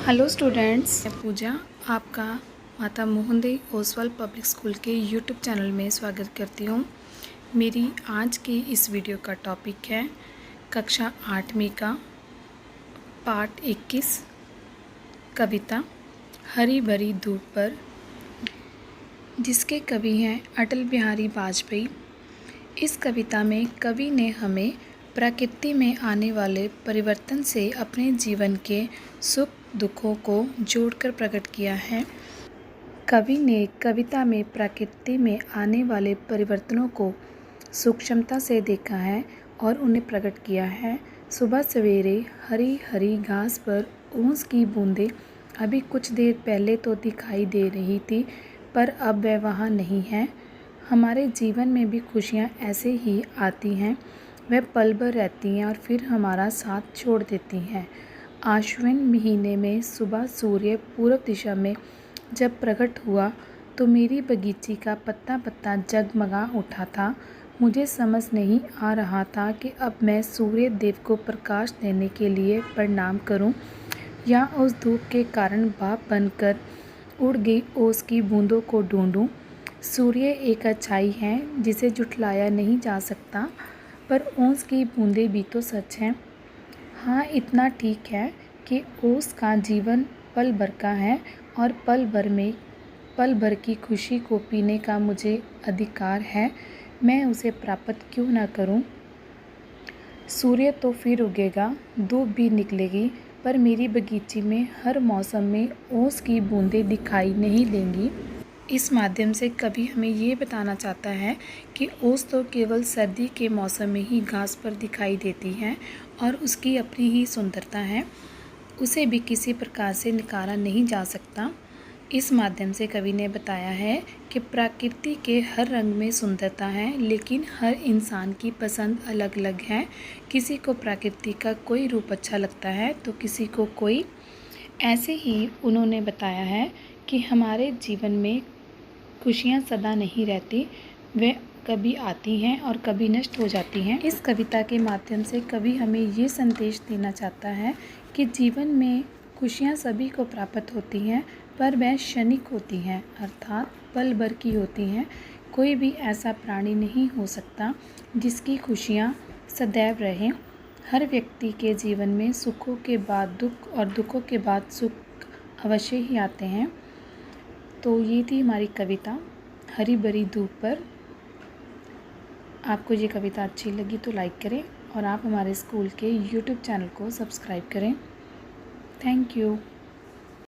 Hello students, मैं पूजा आपका माता मोहन देई ओसवाल पब्लिक स्कूल के यूट्यूब चैनल में स्वागत करती हूँ। मेरी आज की इस वीडियो का टॉपिक है कक्षा 8वीं का पाठ 21 कविता हरी भरी धूप पर, जिसके कवि हैं अटल बिहारी वाजपेयी। इस कविता में कवि ने हमें प्रकृति में आने वाले परिवर्तन से अपने जीवन के सुख दुखों को जोड़कर प्रकट किया है। कवि ने कविता में प्रकृति में आने वाले परिवर्तनों को सूक्ष्मता से देखा है और उन्हें प्रकट किया है। सुबह सवेरे हरी हरी घास पर ओस की बूंदें अभी कुछ देर पहले तो दिखाई दे रही थी, पर अब वह वहाँ नहीं है। हमारे जीवन में भी खुशियाँ ऐसे ही आती हैं, वह पल भर रहती हैं और फिर हमारा साथ छोड़ देती हैं। आश्विन महीने में सुबह सूर्य पूर्व दिशा में जब प्रकट हुआ तो मेरी बगीची का पत्ता पत्ता जगमगा उठा था। मुझे समझ नहीं आ रहा था कि अब मैं सूर्य देव को प्रकाश देने के लिए प्रणाम करूं या उस धूप के कारण भाप बनकर उड़ गई ओस की बूंदों को ढूंढूं। सूर्य एक अच्छाई है जिसे झुठलाया नहीं जा सकता, पर ओस की बूंदें भी तो सच हैं। हाँ, इतना ठीक है कि ओस का जीवन पल भर का है और पल भर की खुशी को पीने का मुझे अधिकार है। मैं उसे प्राप्त क्यों न करूं? सूर्य तो फिर उगेगा, धूप भी निकलेगी, पर मेरी बगीची में हर मौसम में ओस की बूंदें दिखाई नहीं देंगी। इस माध्यम से कवि हमें ये बताना चाहता है कि ओस तो केवल सर्दी के मौसम में ही घास पर दिखाई देती है और उसकी अपनी ही सुंदरता है, उसे भी किसी प्रकार से नकारा नहीं जा सकता। इस माध्यम से कवि ने बताया है कि प्रकृति के हर रंग में सुंदरता है, लेकिन हर इंसान की पसंद अलग अलग है। किसी को प्रकृति का कोई रूप अच्छा लगता है तो किसी को कोई। ऐसे ही उन्होंने बताया है कि हमारे जीवन में खुशियाँ सदा नहीं रहती, वे कभी आती हैं और कभी नष्ट हो जाती हैं। इस कविता के माध्यम से कवि हमें ये संदेश देना चाहता है कि जीवन में खुशियाँ सभी को प्राप्त होती हैं, पर वह क्षणिक होती हैं, अर्थात पल भर की होती हैं। कोई भी ऐसा प्राणी नहीं हो सकता जिसकी खुशियाँ सदैव रहें। हर व्यक्ति के जीवन में सुखों के बाद दुख और दुखों के बाद सुख अवश्य ही आते हैं। तो ये थी हमारी कविता हरी भरी धूप पर। आपको ये कविता अच्छी लगी तो लाइक करें और आप हमारे स्कूल के यूट्यूब चैनल को सब्सक्राइब करें। Thank you.